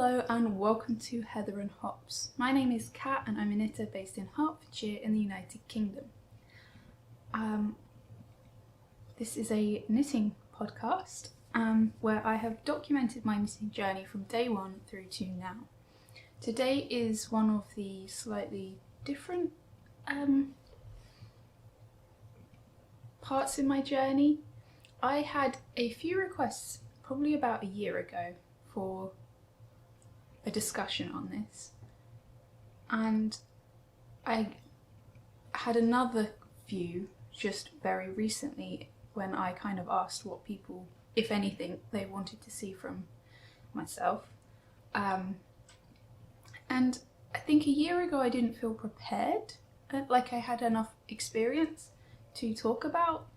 Hello and welcome to Heather and Hops. My name is Kat and I'm a knitter based in Hertfordshire in the United Kingdom. This is a knitting podcast where I have documented my knitting journey from day one through to now. Today is one of the slightly different parts in my journey. I had a few requests probably about a year ago for a discussion on this, and I had another few just very recently when I kind of asked what people, if anything, they wanted to see from myself. And I think a year ago I didn't feel prepared, like I had enough experience to talk about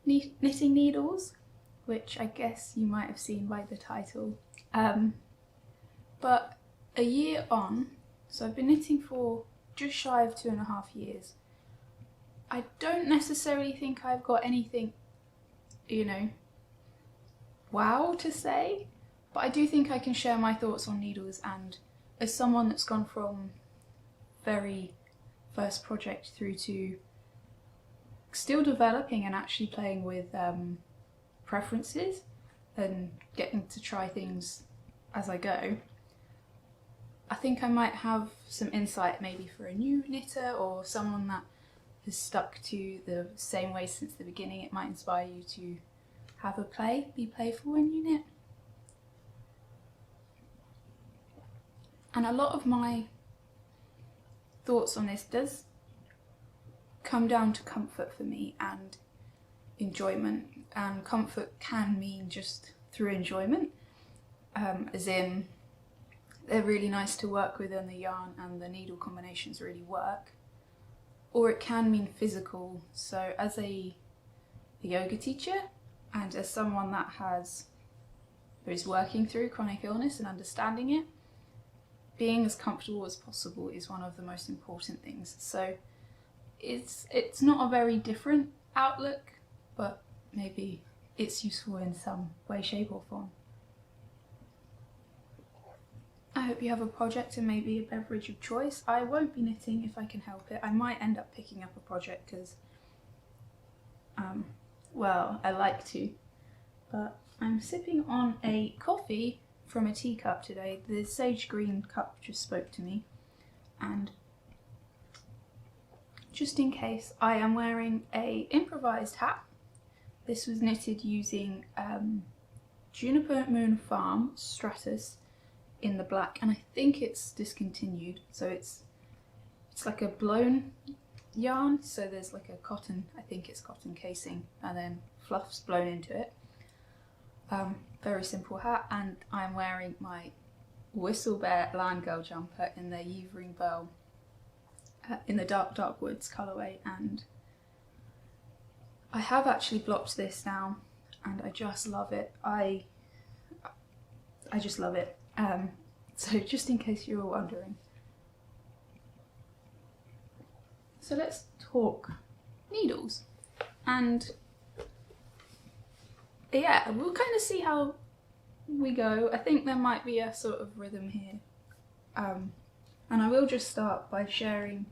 knitting needles, which I guess you might have seen by the title. But a year on, so I've been knitting for just shy of 2.5 years. I don't necessarily think I've got anything, wow to say, but I do think I can share my thoughts on needles, and as someone that's gone from very first project through to still developing and actually playing with preferences and getting to try things as I go, I think I might have some insight maybe for a new knitter or someone that has stuck to the same way since the beginning. It might inspire you to have a play, be playful when you knit. And a lot of my thoughts on this does come down to comfort for me and enjoyment. And comfort can mean just through enjoyment, as in they're really nice to work with and the yarn and the needle combinations really work. Or it can mean physical. So as a yoga teacher and as someone that is working through chronic illness and understanding it, being as comfortable as possible is one of the most important things. So it's not a very different outlook, but maybe it's useful in some way, shape or form. I hope you have a project and maybe a beverage of choice. I won't be knitting if I can help it. I might end up picking up a project because, well, I like to. But I'm sipping on a coffee from a teacup today. The sage green cup just spoke to me. And just in case, I am wearing a improvised hat. This was knitted using Juniper Moon Farm Stratus in the black, and I think it's discontinued, so it's like a blown yarn, so there's like a cotton, I think it's cotton casing, and then fluff's blown into it. Very simple hat, and I'm wearing my Whistlebear Land Girl jumper in the Yvering Bell in the dark woods colourway, and I have actually blocked this now and I just love it. I just love it. So just in case you were wondering. So let's talk needles, and yeah, we'll kind of see how we go. I think there might be a sort of rhythm here, and I will just start by sharing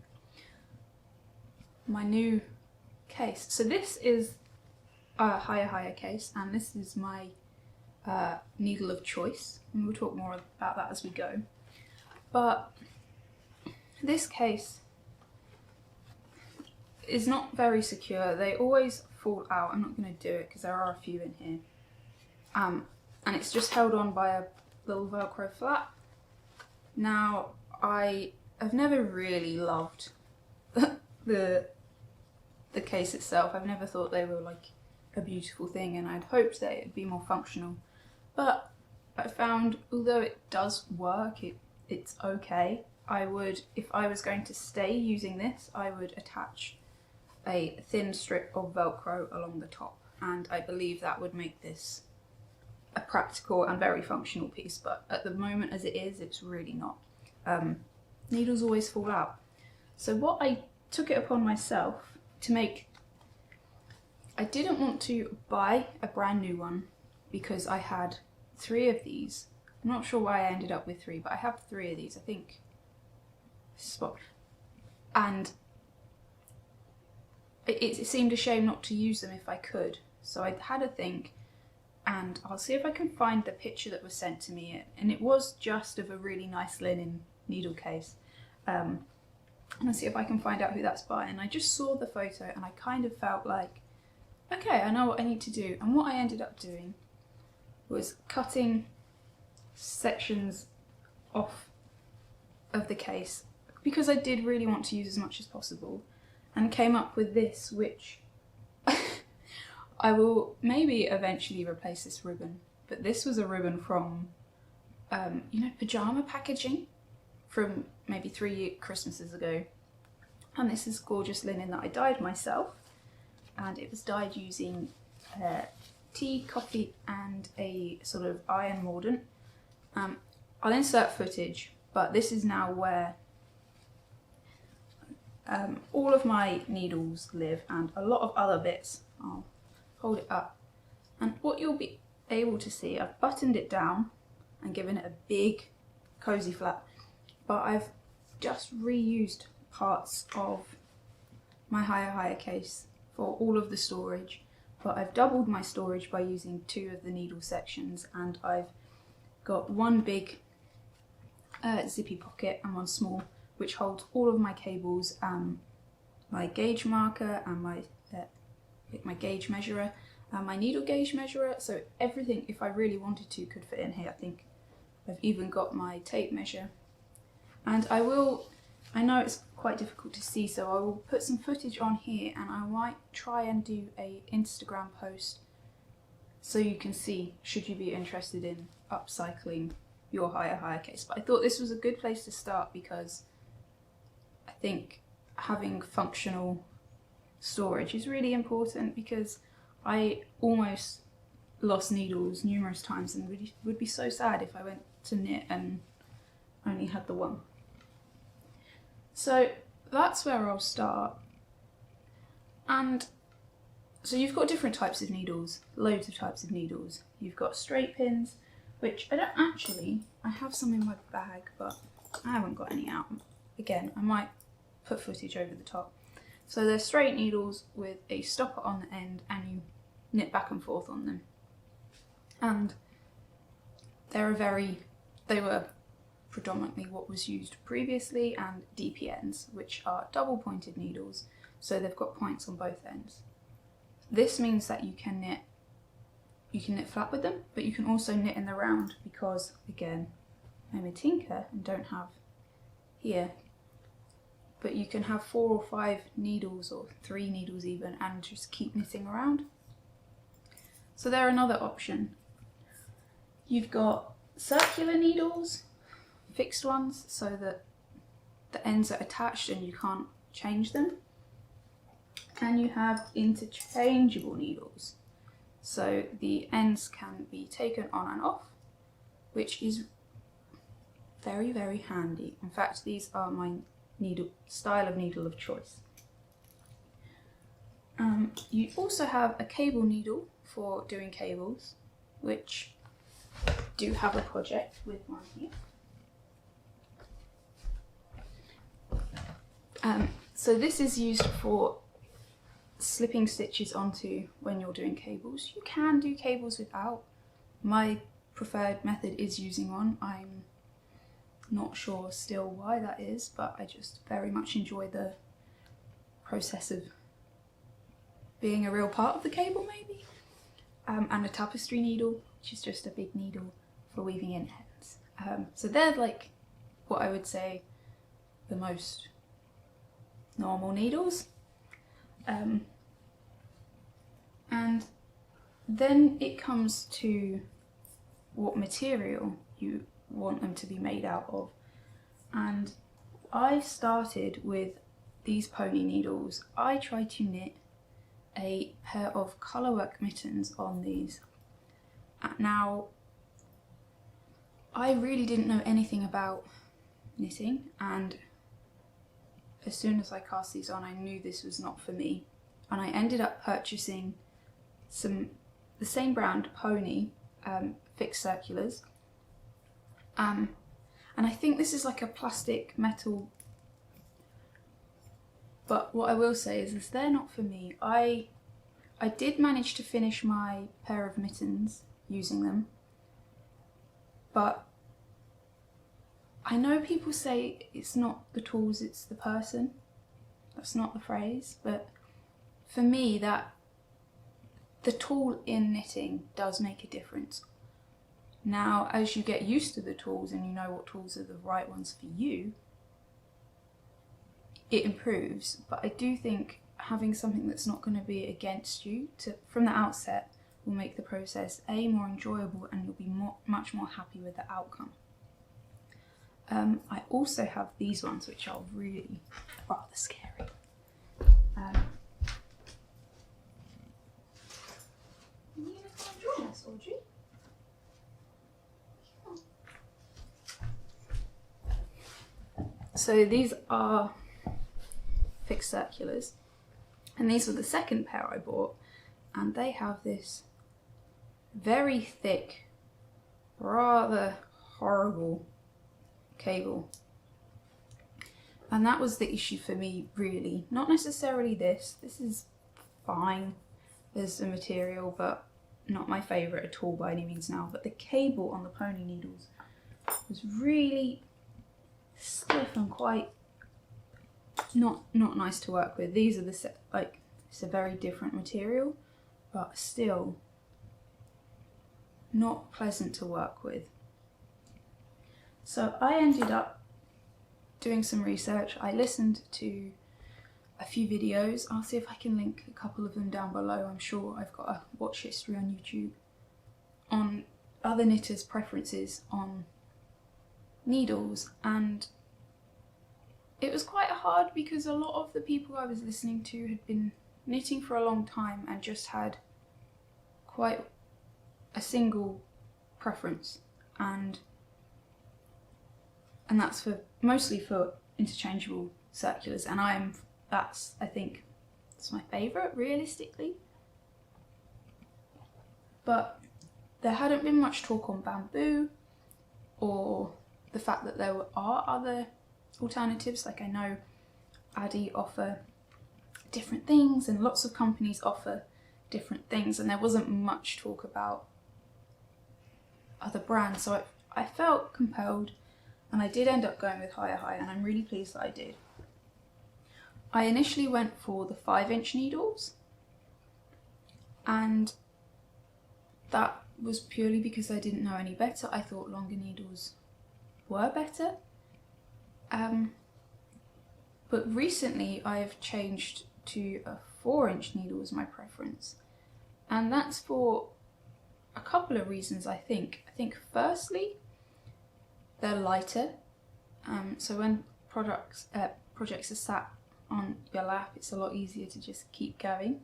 my new case. So this is a HiyaHiya case, and this is my needle of choice, and we'll talk more about that as we go. But this case is not very secure. They always fall out. I'm not going to do it because there are a few in here, and it's just held on by a little Velcro flap. Now, I have never really loved the case itself. I've never thought they were like a beautiful thing, and I'd hoped that it'd be more functional. But I found, although it does work, it's okay. I would, if I was going to stay using this, I would attach a thin strip of Velcro along the top, and I believe that would make this a practical and very functional piece, but at the moment as it is, it's really not. Needles always fall out. So what I took it upon myself to make, I didn't want to buy a brand new one because I had 3 of these I'm not sure why I ended up with 3, but I have 3 of these, I think. Spot. And it seemed a shame not to use them if I could. So I had a think, and I'll see if I can find the picture that was sent to me. And it was just of a really nice linen needle case. And I'll see if I can find out who that's by. And I just saw the photo and I kind of felt like, okay, I know what I need to do. And what I ended up doing was cutting sections off of the case because I did really want to use as much as possible, and came up with this, which I will maybe eventually replace this ribbon, but this was a ribbon from you know, pyjama packaging from maybe 3 Christmases ago, and this is gorgeous linen that I dyed myself, and it was dyed using tea, coffee and a sort of iron mordant. I'll insert footage, but this is now where all of my needles live, and a lot of other bits. I'll hold it up, and what you'll be able to see, I've buttoned it down and given it a big cozy flap, but I've just reused parts of my HiyaHiya case for all of the storage, but I've doubled my storage by using 2 of the needle sections, and I've got one big zippy pocket and one small, which holds all of my cables, my gauge marker and my gauge measurer, and my needle gauge measurer, so everything, if I really wanted to, could fit in here. I think I've even got my tape measure, and I know it's quite difficult to see, so I will put some footage on here, and I might try and do a Instagram post so you can see, should you be interested in upcycling your HiyaHiya case. But I thought this was a good place to start because I think having functional storage is really important, because I almost lost needles numerous times and would be so sad if I went to knit and only had the one. So that's where I'll start. And so you've got different types of needles, loads of types of needles. You've got straight pins, which I have some in my bag, but I haven't got any out. Again, I might put footage over the top. So they're straight needles with a stopper on the end, and you knit back and forth on them. And they were predominantly what was used previously, and DPNs, which are double pointed needles, so they've got points on both ends. This means that you can knit flat with them, but you can also knit in the round, because again, I'm a tinker and don't have here, but you can have 4 or 5 needles, or 3 needles even, and just keep knitting around. So they're another option. You've got circular needles, fixed ones, so that the ends are attached and you can't change them. And you have interchangeable needles, so the ends can be taken on and off, which is very, very handy. In fact, these are my style of needle of choice. You also have a cable needle for doing cables, which I do have a project with one here. So this is used for slipping stitches onto when you're doing cables. You can do cables without. My preferred method is using one. I'm not sure still why that is, but I just very much enjoy the process of being a real part of the cable, maybe. And a tapestry needle, which is just a big needle for weaving in ends. So they're like what I would say the most normal needles. And then it comes to what material you want them to be made out of. And I started with these pony needles. I tried to knit a pair of colourwork mittens on these. Now, I really didn't know anything about knitting, and as soon as I cast these on, I knew this was not for me. And I ended up purchasing the same brand, Pony, fixed circulars, And I think this is like a plastic metal, but what I will say is they're not for me. I did manage to finish my pair of mittens using them, but I know people say it's not the tools, it's the person. That's not the phrase, but for me, that the tool in knitting does make a difference. Now, as you get used to the tools and you know what tools are the right ones for you, it improves. But I do think having something that's not going to be against you from the outset will make the process more enjoyable, and you'll be much more happy with the outcome. I also have these ones, which are really rather scary. You gonna come and join us, Audrey? So these are fixed circulars, and these were the second pair I bought, and they have this very thick, rather horrible cable. And that was the issue for me, really. Not necessarily this is fine as a material, but not my favourite at all by any means now. But the cable on the pony needles was really stiff and quite not nice to work with. These are it's a very different material, but still not pleasant to work with. So I ended up doing some research. I listened to a few videos. I'll see if I can link a couple of them down below. I'm sure I've got a watch history on YouTube on other knitters' preferences on needles, and it was quite hard because a lot of the people I was listening to had been knitting for a long time and just had quite a single preference, and that's mostly for interchangeable circulars, and I think it's my favourite realistically. But there hadn't been much talk on bamboo or the fact that there are other alternatives. Like, I know Addi offer different things and lots of companies offer different things, and there wasn't much talk about other brands, so I felt compelled, and I did end up going with HiyaHiya, and I'm really pleased that I did. I initially went for the 5-inch needles, and that was purely because I didn't know any better. I thought longer needles were better. But recently I've changed to a 4-inch needle as my preference, and that's for a couple of reasons. I think firstly, they're lighter, so when projects are sat on your lap, it's a lot easier to just keep going.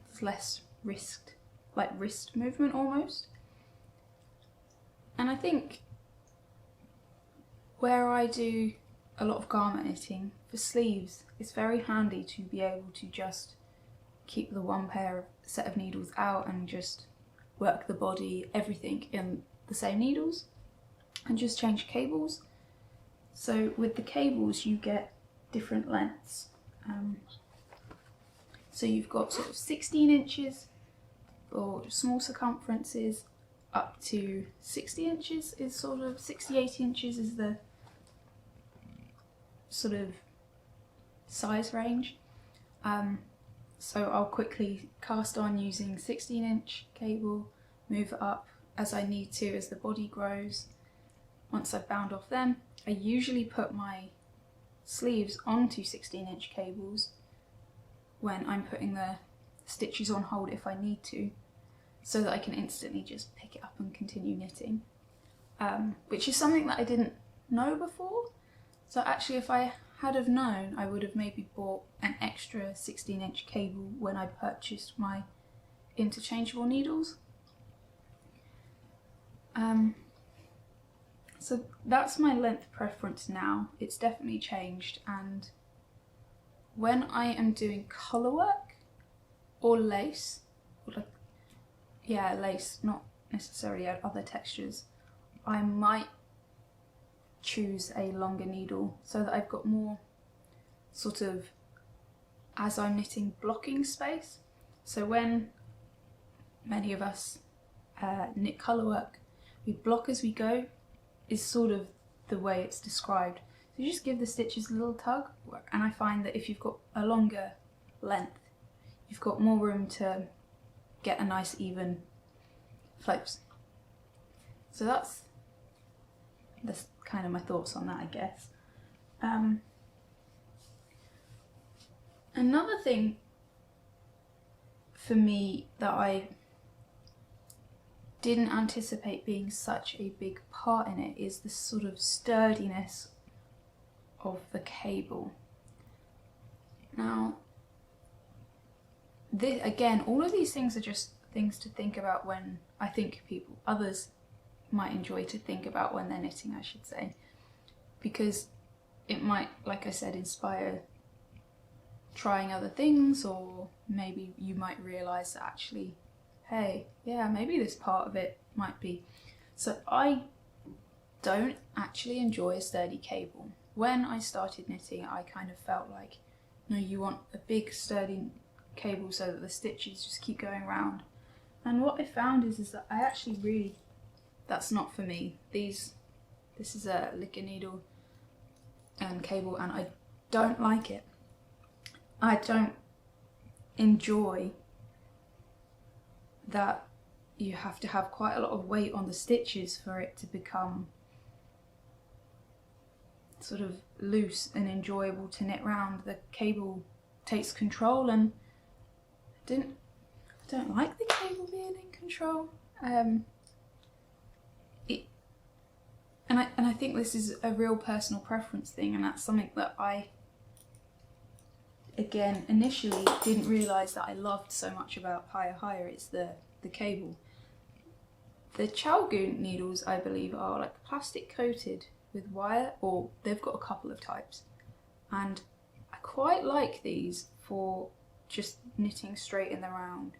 It's less wrist movement almost. And I think where I do a lot of garment knitting for sleeves, it's very handy to be able to just keep the one set of needles out and just work the body, everything in the same needles, and just change cables. So with the cables you get different lengths. So you've got sort of 16 inches for small circumferences up to 60 inches is sort of 60-80 inches is the sort of size range. So I'll quickly cast on using 16-inch cable, move it up as I need to as the body grows. Once I've bound off them, I usually put my sleeves onto 16-inch cables when I'm putting the stitches on hold if I need to, so that I can instantly just pick it up and continue knitting, which is something that I didn't know before. So actually, if I had have known, I would have maybe bought an extra 16-inch cable when I purchased my interchangeable needles. So that's my length preference now. It's definitely changed, and when I am doing colour work or lace, or lace, not necessarily other textures, I might choose a longer needle so that I've got more sort of, as I'm knitting, blocking space. So when many of us knit colour work, we block as we go, is sort of the way it's described. So you just give the stitches a little tug, and I find that if you've got a longer length, you've got more room to get a nice even flows. So that's kind of my thoughts on that, I guess. Another thing for me that I didn't anticipate being such a big part in it is the sort of sturdiness of the cable. Now, again, all of these things are just things to think about when I think others might enjoy to think about when they're knitting, I should say, because it might, like I said, inspire trying other things, or maybe you might realise that actually, hey, yeah, maybe this part of it might be. So I don't actually enjoy a sturdy cable. When I started knitting, I kind of felt like, no, you want a big sturdy cable so that the stitches just keep going round. And what I found is that I actually really, that's not for me. This is a Lykke needle and cable, and I don't like it. I don't enjoy that you have to have quite a lot of weight on the stitches for it to become sort of loose and enjoyable to knit round. The cable takes control, and I don't like the cable being in control. And I think this is a real personal preference thing, and that's something that I, again, initially didn't realise that I loved so much about HiyaHiya. It's the cable. The Chiaogoo needles, I believe, are like plastic coated with wire, or they've got a couple of types, and I quite like these for just knitting straight in the round,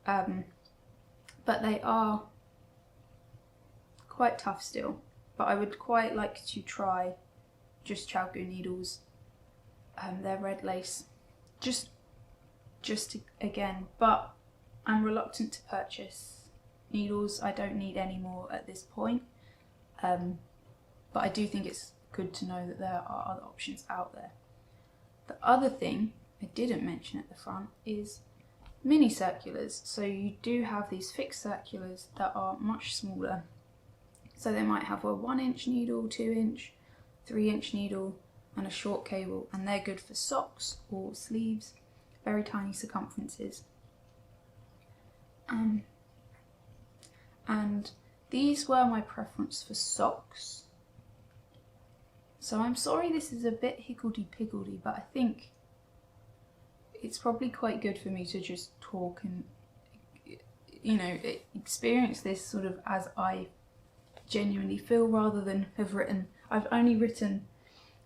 but they are quite tough still. But I would quite like to try just Chiaogoo needles. They're red lace, just to, again, but I'm reluctant to purchase needles. I don't need any more at this point, but I do think it's good to know that there are other options out there. The other thing I didn't mention at the front is mini circulars. So you do have these fixed circulars that are much smaller. So they might have a 1-inch needle, 2-inch, 3-inch needle, and a short cable, and they're good for socks or sleeves, very tiny circumferences. And these were my preference for socks. So I'm sorry this is a bit higgledy-piggledy, but I think it's probably quite good for me to just talk and, you know, experience this sort of as I genuinely feel, rather than have written. I've only written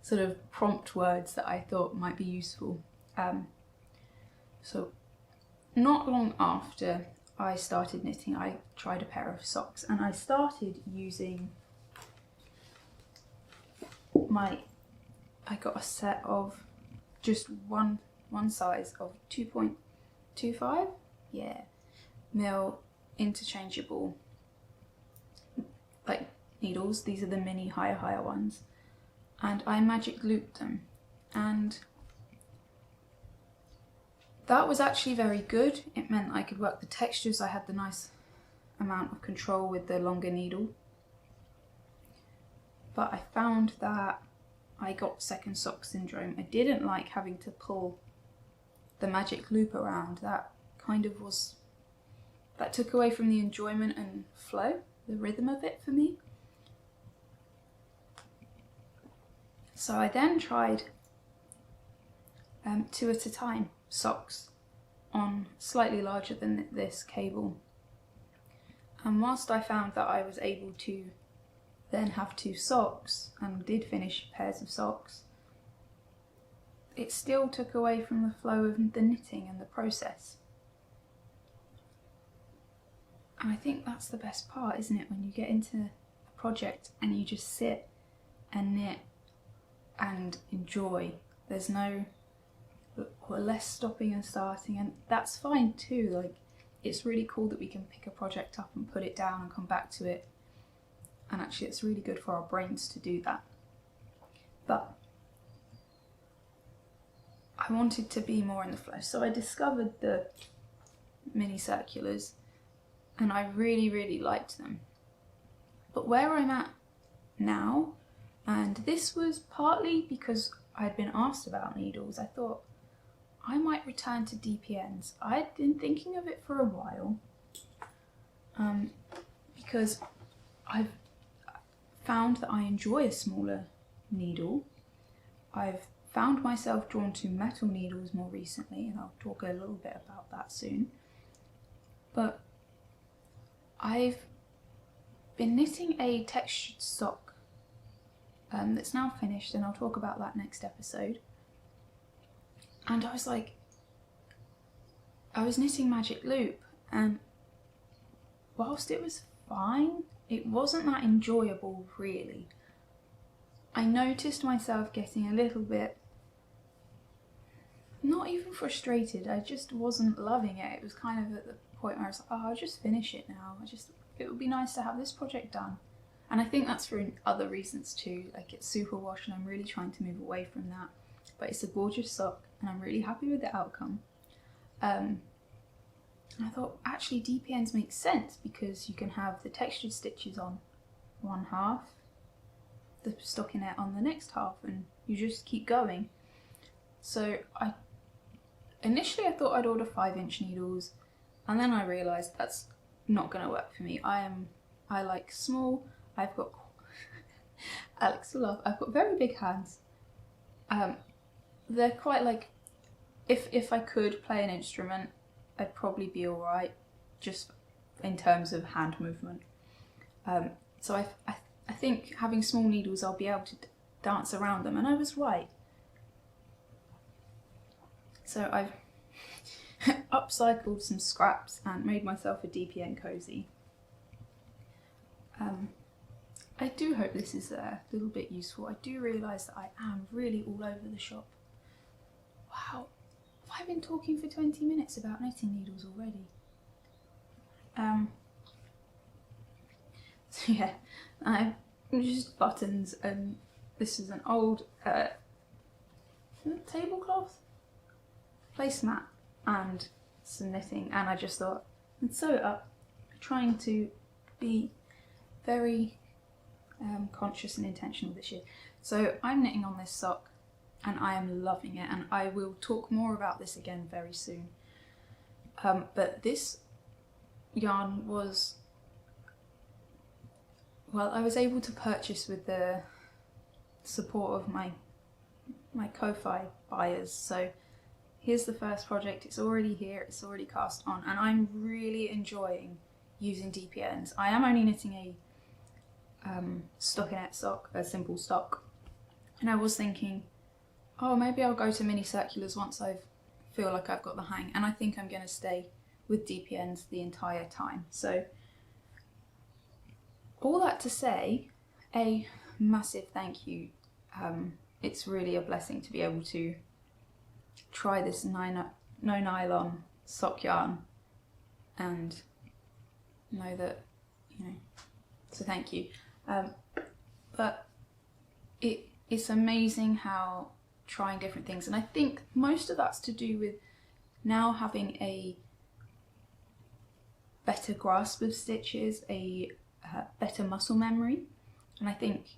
sort of prompt words that I thought might be useful. So not long after I started knitting, I tried a pair of socks, and I started using I got a set of just one size of 2.25 mil interchangeable like needles. These are the mini HiyaHiya ones, and I magic looped them, and that was actually very good. It meant I could work the textures. I had the nice amount of control with the longer needle, but I found that I got second sock syndrome. I didn't like having to pull the magic loop around. That took away from the enjoyment and flow, the rhythm of it for me. So I then tried 2 at a time socks on slightly larger than this cable, and whilst I found that I was able to then have 2 socks and did finish pairs of socks, it still took away from the flow of the knitting and the process. And I think that's the best part, isn't it, when you get into a project and you just sit and knit and enjoy. There's no or less stopping and starting, and that's fine too. Like, it's really cool that we can pick a project up and put it down and come back to it, and actually it's really good for our brains to do that. But I wanted to be more in the flesh, so I discovered the mini circulars and I really liked them. But where I'm at now, and this was partly because I'd been asked about needles, I thought I might return to DPNs. I'd been thinking of it for a while, because I've found that I enjoy a smaller needle. I've found myself drawn to metal needles more recently, and I'll talk a little bit about that soon. But I've been knitting a textured sock that's now finished, and I'll talk about that next episode. And I was like, I was knitting Magic Loop, and whilst it was fine, it wasn't that enjoyable really. I noticed myself getting a little bit, not even frustrated, I just wasn't loving it. It was kind of at the point where I was like, oh, I'll just finish it now. It would be nice to have this project done. And I think that's for other reasons too, like it's super wash and I'm really trying to move away from that. But it's a gorgeous sock and I'm really happy with the outcome. And I thought actually DPNs make sense because you can have the textured stitches on one half, the stockinette on the next half, and you just keep going. So initially I thought I'd order 5-inch needles, and then I realised that's not going to work for me. I like small. I've got Alex will laugh. I've got very big hands. They're quite like, if I could play an instrument, I'd probably be alright, just in terms of hand movement. So I think having small needles, I'll be able to dance around them, and I was right. So I've upcycled some scraps and made myself a DPN cozy. I do hope this is a little bit useful. I do realise that I am really all over the shop. Wow, have I been talking for 20 minutes about knitting needles already? So yeah, I've used buttons, and this is an old tablecloth placemat and some knitting, and I just thought I'd sew it up, trying to be very conscious and intentional this year. So I'm knitting on this sock and I am loving it, and I will talk more about this again very soon. But this yarn was, well, I was able to purchase with the support of my Ko-Fi buyers. So here's the first project. It's already here, it's already cast on, and I'm really enjoying using DPNs. I am only knitting a stockinette sock, a simple stock, and I was thinking, oh, maybe I'll go to mini circulars once I feel like I've got the hang, and I think I'm going to stay with DPNs the entire time. So all that to say, a massive thank you. It's really a blessing to be able to try this no nylon sock yarn and know that, you know, so thank you. But it's amazing how trying different things, and I think most of that's to do with now having a better grasp of stitches, a better muscle memory, and I think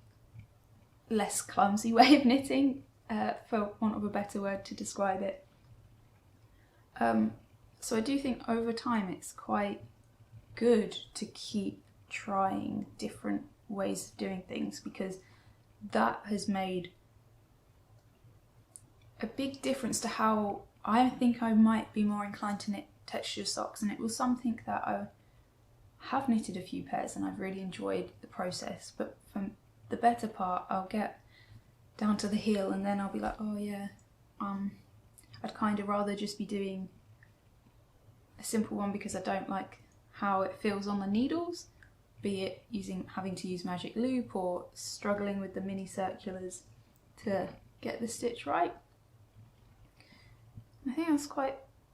less clumsy way of knitting, for want of a better word to describe it. So I do think over time it's quite good to keep trying different ways of doing things, because that has made a big difference to how I think I might be more inclined to knit texture socks, and it was something that I have knitted a few pairs and I've really enjoyed the process, but from the better part I'll get down to the heel and then I'll be like, oh yeah, I'd kind of rather just be doing a simple one because I don't like how it feels on the needles, be it having to use magic loop or struggling with the mini circulars to get the stitch right. I think that's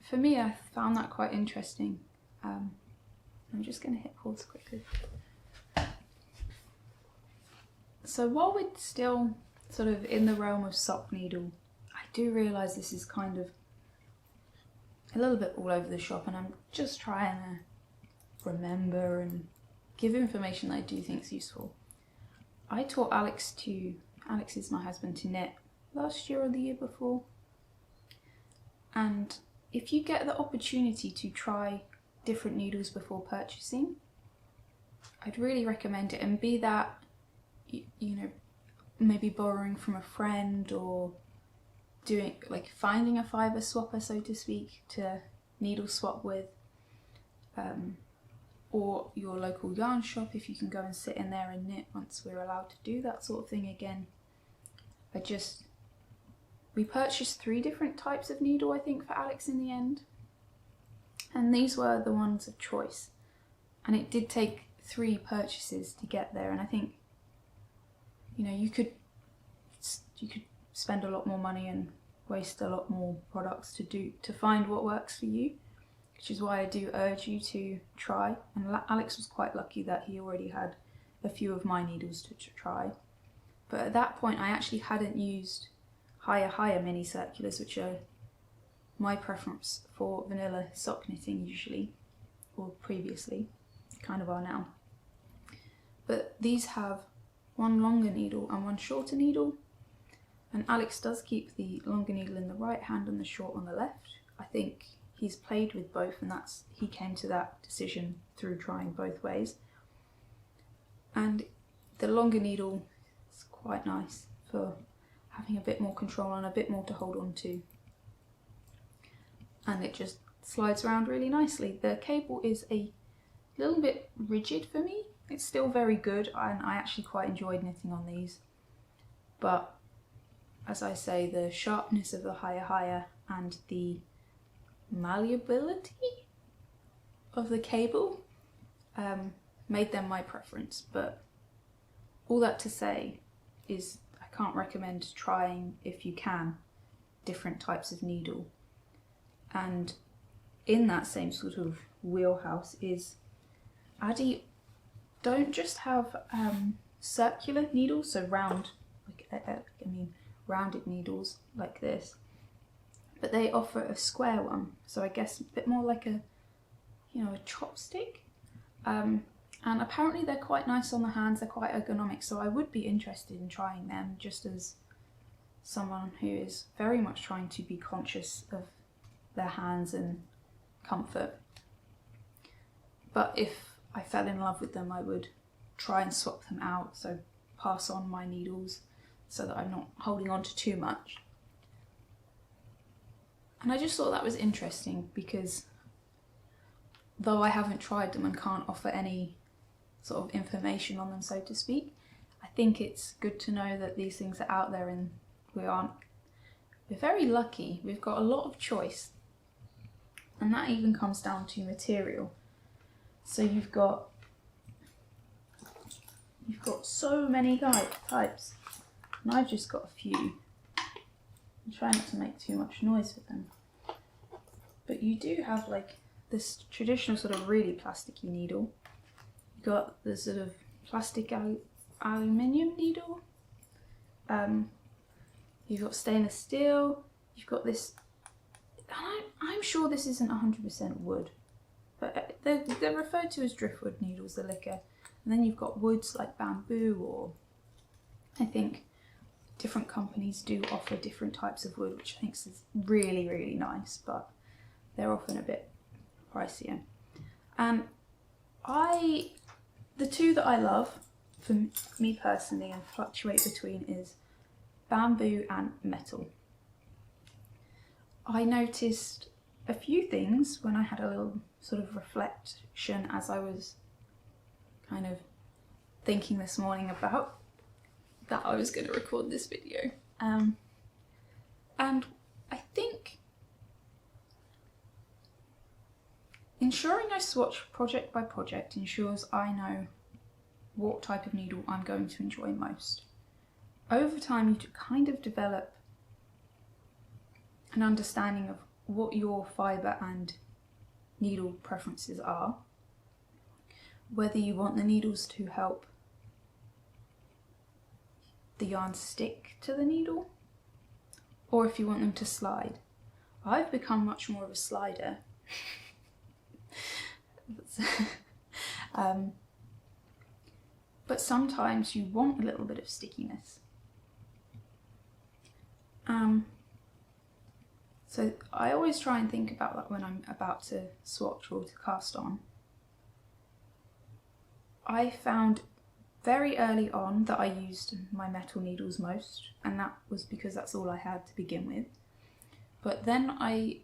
for me, I found that quite interesting. I'm just going to hit pause quickly. So while we're still sort of in the realm of sock needle, I do realise this is kind of a little bit all over the shop, and I'm just trying to remember and give information that I do think is useful. I taught Alex is my husband, to knit last year or the year before. And if you get the opportunity to try different needles before purchasing, I'd really recommend it. And be that, you know, maybe borrowing from a friend or finding a fibre swapper, so to speak, to needle swap with, or your local yarn shop if you can go and sit in there and knit once we're allowed to do that sort of thing again. We purchased 3 different types of needle, I think, for Alex in the end, and these were the ones of choice, and it did take 3 purchases to get there. And I think, you know, you could spend a lot more money and waste a lot more products to find what works for you, which is why I do urge you to try. And Alex was quite lucky that he already had a few of my needles to try. But at that point I actually hadn't used HiyaHiya mini circulars, which are my preference for vanilla sock knitting usually, or previously, kind of are now. But these have one longer needle and one shorter needle, and Alex does keep the longer needle in the right hand and the short on the left. I think he's played with both, and he came to that decision through trying both ways. And the longer needle is quite nice for having a bit more control and a bit more to hold on to, and it just slides around really nicely. The cable is a little bit rigid for me. It's still very good, and I actually quite enjoyed knitting on these, but as I say, the sharpness of the HiyaHiya and the malleability of the cable made them my preference. But all that to say is I can't recommend trying, if you can, different types of needle. And in that same sort of wheelhouse is Addi don't just have circular needles, so rounded needles like this, but they offer a square one, so I guess a bit more like a chopstick, and apparently they're quite nice on the hands, they're quite ergonomic, so I would be interested in trying them, just as someone who is very much trying to be conscious of their hands and comfort. But if I fell in love with them, I would try and swap them out, so pass on my needles so that I'm not holding on to too much. And I just thought that was interesting, because though I haven't tried them and can't offer any sort of information on them, so to speak, I think it's good to know that these things are out there, and we're very lucky. We've got a lot of choice, and that even comes down to material. So you've got so many types, and I've just got a few. I'm trying not to make too much noise with them. But you do have like this traditional sort of really plasticky needle. You've got the sort of plastic aluminium needle. You've got stainless steel. You've got this, I'm sure this isn't 100% wood, but they're referred to as driftwood needles, the Lykke. And then you've got woods like bamboo, or I think different companies do offer different types of wood, which I think is really, really nice, but they're often a bit pricier. And the two that I love, for me personally, and fluctuate between, is bamboo and metal. I noticed a few things when I had a little sort of reflection as I was kind of thinking this morning about that I was going to record this video. And I think ensuring I swatch project by project ensures I know what type of needle I'm going to enjoy most. Over time, you kind of develop an understanding of what your fibre and needle preferences are, whether you want the needles to help the yarn stick to the needle, or if you want them to slide. I've become much more of a slider. But sometimes you want a little bit of stickiness. So I always try and think about that when I'm about to swatch or to cast on. I found very early on that I used my metal needles most, and that was because that's all I had to begin with. But then I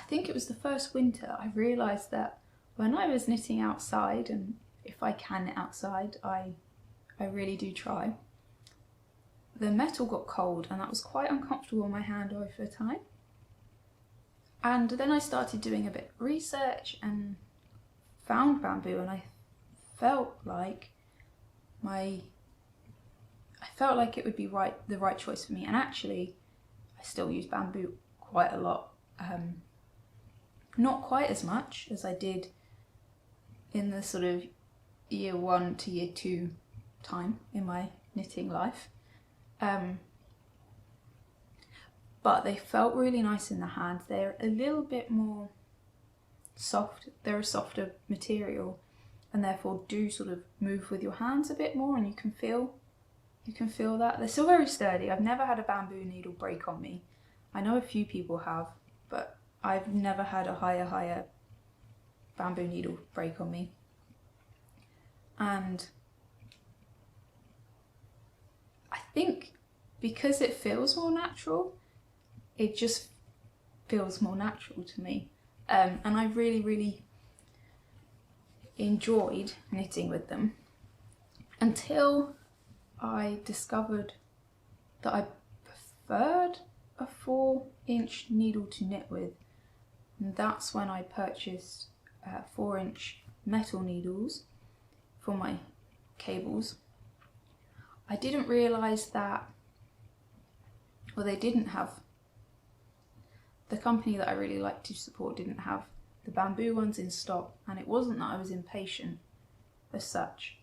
think it was the first winter, I realised that when I was knitting outside, and if I can knit outside, I really do try, the metal got cold and that was quite uncomfortable on my hand over time. And then I started doing a bit of research and found bamboo, and I felt like it would be the right choice for me. And actually, I still use bamboo quite a lot. Not quite as much as I did in the sort of year 1 to year 2 time in my knitting life. But they felt really nice in the hand. They're a little bit more soft. They're a softer material, and therefore do sort of move with your hands a bit more, and you can feel that. They're still very sturdy. I've never had a bamboo needle break on me. I know a few people have, but I've never had a HiyaHiya bamboo needle break on me. And I think because it feels more natural, it just feels more natural to me. And I really, really enjoyed knitting with them until I discovered that I preferred a 4-inch needle to knit with. And that's when I purchased 4-inch metal needles for my cables. I didn't realise that, well, they didn't have, the company that I really like to support didn't have the bamboo ones in stock, and it wasn't that I was impatient as such,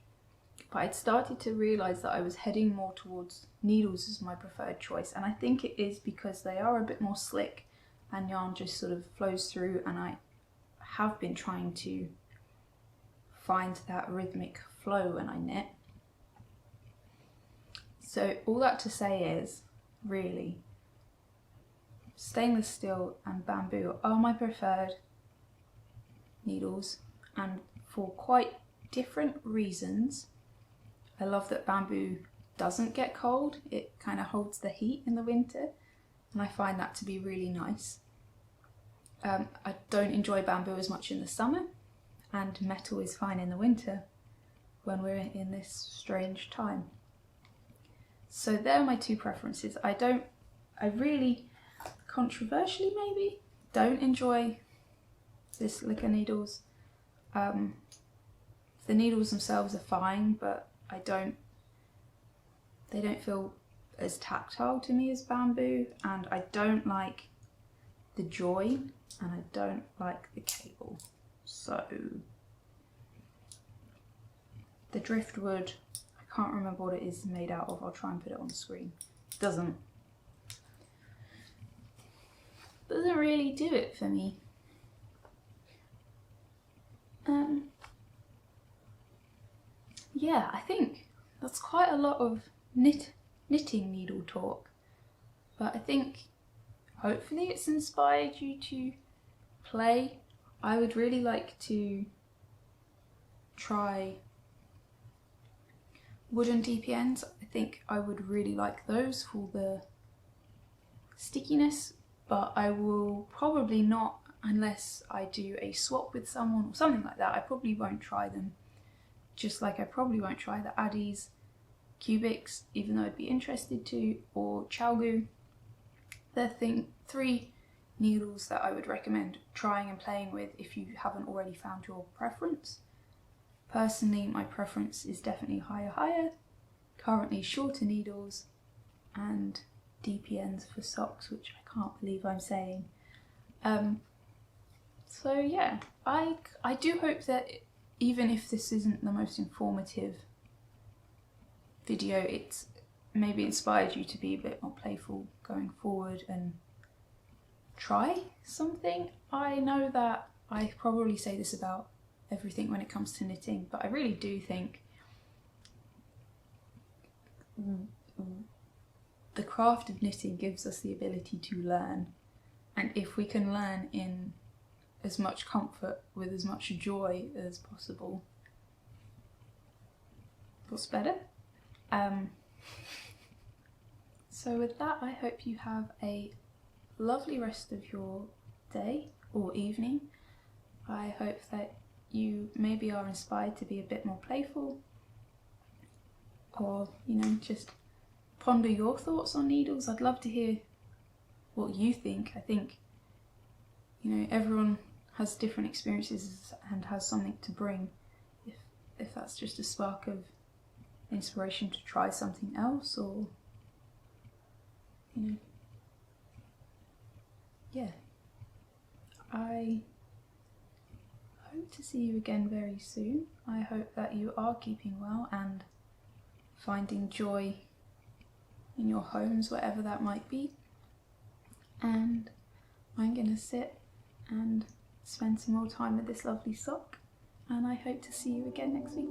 but I'd started to realise that I was heading more towards needles as my preferred choice. And I think it is because they are a bit more slick and yarn just sort of flows through, and I have been trying to find that rhythmic flow when I knit. So all that to say is, really, stainless steel and bamboo are my preferred needles, and for quite different reasons. I love that bamboo doesn't get cold. It kind of holds the heat in the winter, and I find that to be really nice. I don't enjoy bamboo as much in the summer, and metal is fine in the winter when we're in this strange time. So they're my two preferences. I really, controversially maybe, don't enjoy this Lykke needles. The needles themselves are fine, but they don't feel as tactile to me as bamboo, and I don't like the join, and I don't like the cable. So the driftwood, I can't remember what it is made out of. I'll try and put it on the screen. Doesn't really do it for me. Yeah, I think that's quite a lot of knitting needle talk, but I think hopefully it's inspired you to play. I would really like to try wooden DPNs. I think I would really like those for the stickiness, but I will probably not unless I do a swap with someone or something like that. I probably won't try them, just like I probably won't try the Addi's cubics, even though I'd be interested to, or Chiaogoo. They're 3 needles that I would recommend trying and playing with if you haven't already found your preference. Personally, my preference is definitely HiyaHiya, currently shorter needles and DPNs for socks, which I can't believe I'm saying. So yeah, I do hope that even if this isn't the most informative video, it's maybe inspired you to be a bit more playful going forward and try something. I know that I probably say this about everything when it comes to knitting, but I really do think the craft of knitting gives us the ability to learn, and if we can learn in as much comfort with as much joy as possible, what's better? So with that, I hope you have a lovely rest of your day or evening. I hope that you maybe are inspired to be a bit more playful, or, you know, just ponder your thoughts on needles. I'd love to hear what you think. I think, you know, everyone has different experiences and has something to bring. If that's just a spark of inspiration to try something else, or, you know, yeah. I hope to see you again very soon. I hope that you are keeping well and finding joy in your homes, whatever that might be. And I'm gonna sit and spend some more time with this lovely sock, and I hope to see you again next week.